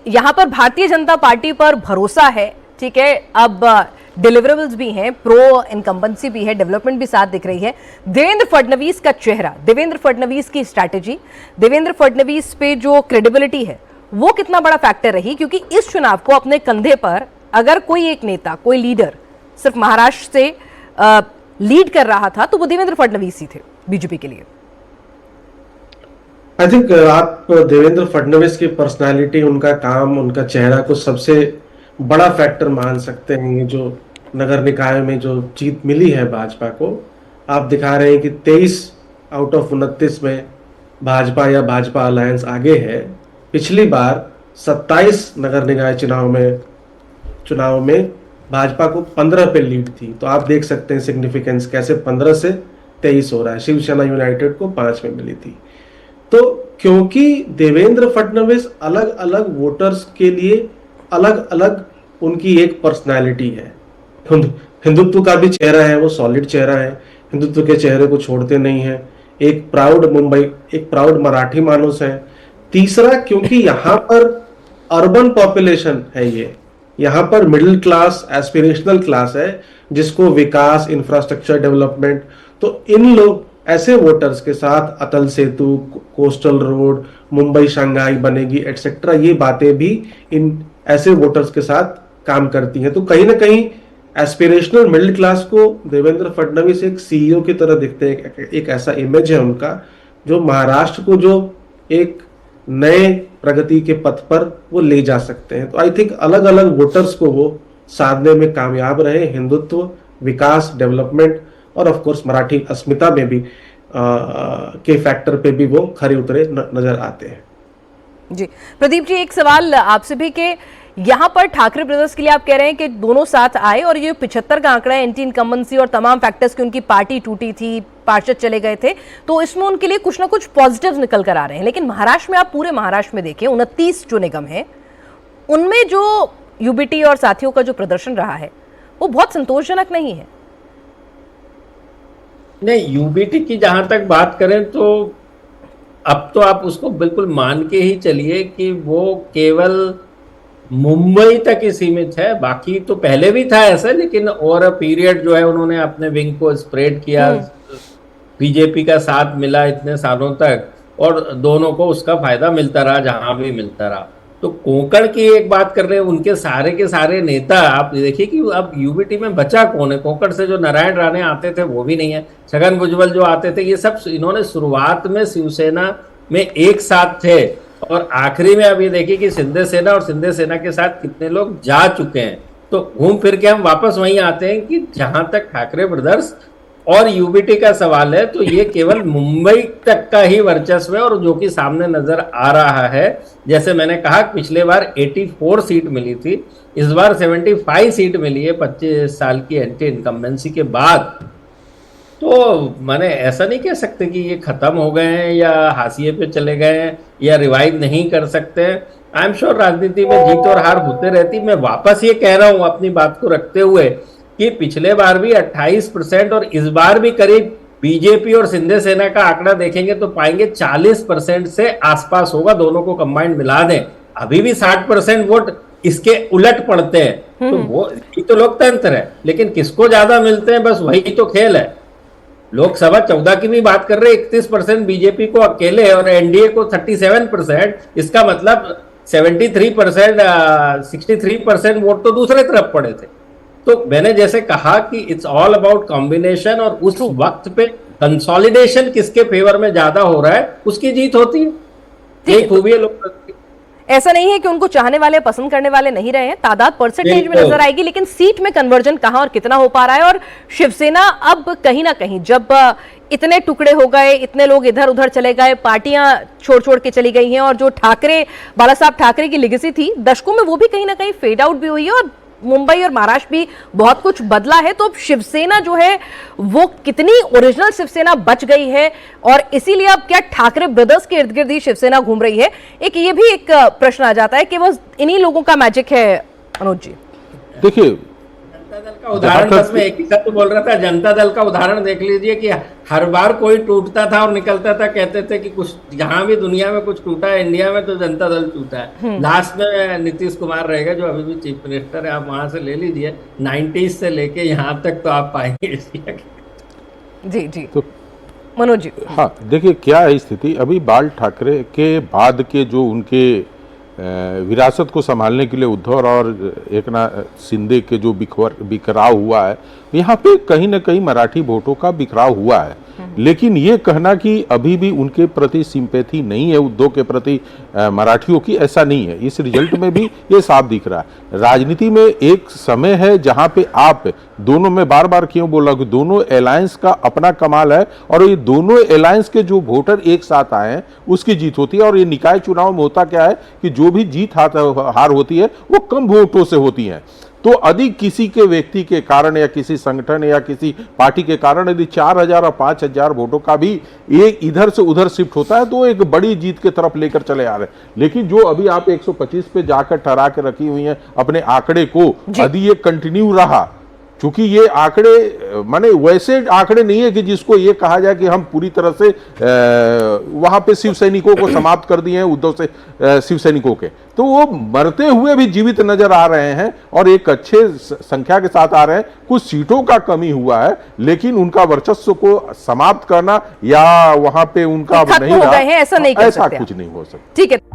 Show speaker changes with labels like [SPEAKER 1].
[SPEAKER 1] यहाँ पर भारतीय जनता पार्टी पर भरोसा है, ठीक है, अब डिलीवरेबल्स भी हैं, प्रो इनकम्बेंसी भी है, डेवलपमेंट भी साथ दिख रही है। देवेंद्र फडणवीस का चेहरा, देवेंद्र फडणवीस की स्ट्रैटेजी, देवेंद्र फडणवीस पे जो क्रेडिबिलिटी है वो कितना बड़ा फैक्टर रही, क्योंकि इस चुनाव को अपने कंधे पर अगर कोई एक नेता, कोई लीडर सिर्फ महाराष्ट्र से लीड कर रहा था तो वो देवेंद्र फडणवीस ही थे बीजेपी के लिए।
[SPEAKER 2] आई थिंक आप देवेंद्र फडणवीस की पर्सनालिटी, उनका काम, उनका चेहरा को सबसे बड़ा फैक्टर मान सकते हैं। ये जो नगर निकाय में जो जीत मिली है भाजपा को, आप दिखा रहे हैं कि 23 आउट ऑफ 29 में भाजपा या भाजपा अलायंस आगे है। पिछली बार 27 नगर निकाय चुनाव में भाजपा को 15 पे लीड थी। तो आप देख सकते हैं सिग्निफिकेंस कैसे 15 से 23 हो रहा है। शिवसेना यूनाइटेड को 5 में मिली थी। तो क्योंकि देवेंद्र फडणवीस अलग अलग वोटर्स के लिए अलग अलग उनकी एक पर्सनालिटी है। हिंदुत्व का भी चेहरा है, वो सॉलिड चेहरा है, हिंदुत्व के चेहरे को छोड़ते नहीं है। एक प्राउड मुंबई, एक प्राउड मराठी मानुस है। तीसरा, क्योंकि यहाँ पर अर्बन पॉपुलेशन है, ये यहाँ पर मिडिल क्लास, एस्पिरेशनल क्लास है, जिसको विकास, इंफ्रास्ट्रक्चर डेवलपमेंट, तो इन लोग ऐसे वोटर्स के साथ Atal Setu, coastal road, Mumbai Shanghai बनेगी एटसेट्रा, ये बातें भी इन ऐसे वोटर्स के साथ काम करती हैं। तो कहीं ना कहीं एस्पिरेशनल मिडिल क्लास को देवेंद्र फडणवीस एक सीईओ की तरह दिखते हैं। एक ऐसा इमेज है उनका जो महाराष्ट्र को जो एक नए प्रगति के पथ पर वो ले जा सकते हैं। तो आई थिंक अलग अलग वोटर्स को वो साधने में कामयाब रहे। हिंदुत्व, विकास, डेवलपमेंट और ऑफ कोर्स मराठी अस्मिता में भी के फैक्टर पे भी वो खरे उतरे नजर आते हैं।
[SPEAKER 1] जी प्रदीप जी, एक सवाल आपसे भी कि यहाँ पर ठाकरे ब्रदर्स के लिए आप कह रहे हैं कि दोनों साथ आए और ये 75 का आंकड़ा है, एंटी इनकम्बेंसी और तमाम फैक्टर्स की उनकी पार्टी टूटी थी, पार्षद चले गए थे, तो इसमें उनके लिए कुछ ना कुछ पॉजिटिव्स निकल कर आ रहे हैं। लेकिन महाराष्ट्र में, आप पूरे महाराष्ट्र में देखें, 29 जो निगम है उनमें जो यूबीटी और साथियों का जो प्रदर्शन रहा है वो बहुत संतोषजनक नहीं है।
[SPEAKER 3] नहीं, यूबीटी की जहां तक बात करें तो अब तो आप उसको बिल्कुल मान के ही चलिए कि वो केवल मुंबई तक ही सीमित है। बाकी तो पहले भी था ऐसा, लेकिन और पीरियड जो है उन्होंने अपने विंग को स्प्रेड किया, बीजेपी का साथ मिला इतने सालों तक और दोनों को उसका फायदा मिलता रहा जहां भी मिलता रहा। तो कोंकण की एक बात कर रहे हैं, उनके सारे के सारे नेता आप देखिए कि अब यूबीटी में बचा कौन है। कोंकण से जो नारायण राणे आते थे वो भी नहीं है, छगन भुजबल जो आते थे, ये सब इन्होंने शुरुआत में शिवसेना में एक साथ थे और आखिरी में अब ये देखिए कि शिंदे सेना और शिंदे सेना के साथ कितने लोग जा चुके हैं। तो घूम फिर के हम वापस वहीं आते हैं कि जहां तक ठाकरे ब्रदर्स और यूबीटी का सवाल है तो ये केवल मुंबई तक का ही वर्चस्व है और जो कि सामने नजर आ रहा है। जैसे मैंने कहा, पिछले बार 84 सीट मिली थी, इस बार 75 सीट मिली है 25 साल की एंटी इनकम्बेंसी के बाद। तो मैंने ऐसा नहीं कह सकते कि ये खत्म हो गए हैं या हाशिए पे चले गए हैं या रिवाइव नहीं कर सकते। आई एम श्योर राजनीति में जीत और हार होते रहती। मैं वापस ये कह रहा हूं अपनी बात को रखते हुए कि पिछले बार भी 28% और इस बार भी करीब बीजेपी और शिंदे सेना का आंकड़ा देखेंगे तो पाएंगे 40% से आसपास होगा, दोनों को कंबाइंड मिला दें। अभी भी 60% वोट इसके उलट पड़ते हैं। तो वो ये तो लोकतंत्र है, लेकिन किसको ज्यादा मिलते हैं बस वही तो खेल है। लोकसभा 14 की भी बात कर रहे हैं, 31% बीजेपी को अकेले और एनडीए को 37%। इसका मतलब 73%, 63% वोट तो दूसरे तरफ पड़े थे। तो मैंने जैसे कहा कि इट्स ऑल अबाउट कॉम्बिनेशन और उस वक्त पे कंसोलिडेशन किसके फेवर में ज्यादा हो रहा है उसकी जीत होती है। यही खूबी है लोकतंत्र की।
[SPEAKER 1] ऐसा नहीं है कि उनको चाहने वाले, पसंद करने वाले नहीं रहे हैं, तादाद परसेंटेज में नजर आएगी, लेकिन सीट में कन्वर्जन कहां और कितना हो पा रहा है। और शिवसेना अब कहीं ना कहीं जब इतने टुकड़े हो गए, इतने लोग इधर उधर चले गए, पार्टियां छोड़ छोड़ के चली गई हैं और जो ठाकरे, बाला साहब ठाकरे की लेगेसी थी दशकों में, वो भी कहीं ना कहीं फेड आउट भी हुई है और मुंबई और महाराष्ट्र भी बहुत कुछ बदला है। तो अब शिवसेना जो है वो कितनी ओरिजिनल शिवसेना बच गई है और इसीलिए अब क्या ठाकरे ब्रदर्स के इर्द गिर्द ही शिवसेना घूम रही है? एक ये भी एक प्रश्न आ जाता है कि वो इन्हीं लोगों का मैजिक है। अनुज जी
[SPEAKER 4] देखिए,
[SPEAKER 3] जनता दल का उदाहरण, बस मैं एक ही शब्द बोल रहा था, जनता दल का उदाहरण देख लीजिए कि हर बार कोई टूटता था और निकलता था, कहते थे कि कुछ जहां भी दुनिया में कुछ टूटा है इंडिया में तो जनता दल टूटा है। लास्ट में नीतीश कुमार रहेगा जो अभी भी चीफ मिनिस्टर है, आप वहां से ले लीजिए 90s से लेके यहाँ तक तो आप पाएंगे
[SPEAKER 1] जी जी।
[SPEAKER 4] तो
[SPEAKER 1] मनोज जी।
[SPEAKER 4] हाँ, देखिए क्या है स्थिति, अभी बाल ठाकरे के बाद के जो उनके विरासत को संभालने के लिए उद्धव और एकनाथ शिंदे के जो बिखराव हुआ है, यहाँ पे कहीं ना कहीं मराठी वोटों का बिखराव हुआ है। लेकिन ये कहना कि अभी भी उनके प्रति सिंपैथी नहीं है उद्धव के प्रति मराठियों की, ऐसा नहीं है। इस रिजल्ट में भी ये साफ दिख रहा है। राजनीति में एक समय है जहां पे आप दोनों में बार बार क्यों बोला कि दोनों अलायंस का अपना कमाल है और ये दोनों अलायंस के जो वोटर एक साथ आए हैं उसकी जीत होती है। और ये निकाय चुनाव में होता क्या है कि जो भी जीत हार होती है वो कम वोटों से होती है। तो अधिक किसी के व्यक्ति के कारण या किसी संगठन या किसी पार्टी के कारण यदि 4000 और 5000 वोटों का भी एक इधर से उधर शिफ्ट होता है तो एक बड़ी जीत के तरफ लेकर चले आ रहे हैं। लेकिन जो अभी आप 125 पे जाकर ठहरा के रखी हुई हैं अपने आंकड़े को, यदि ये कंटिन्यू रहा, क्योंकि ये आंकड़े माने वैसे आंकड़े नहीं है कि जिसको ये कहा जाए कि हम पूरी तरह से वहां पे शिव सैनिकों को समाप्त कर दिए हैं उद्धव से शिव सैनिकों के, तो वो मरते हुए भी जीवित नजर आ रहे हैं और एक अच्छे संख्या के साथ आ रहे हैं। कुछ सीटों का कमी हुआ है लेकिन उनका वर्चस्व को समाप्त करना या वहां पे उनका नहीं रहा,
[SPEAKER 1] ऐसा नहीं कर सकते,
[SPEAKER 4] ऐसा कुछ नहीं हो सकता।
[SPEAKER 1] ठीक है।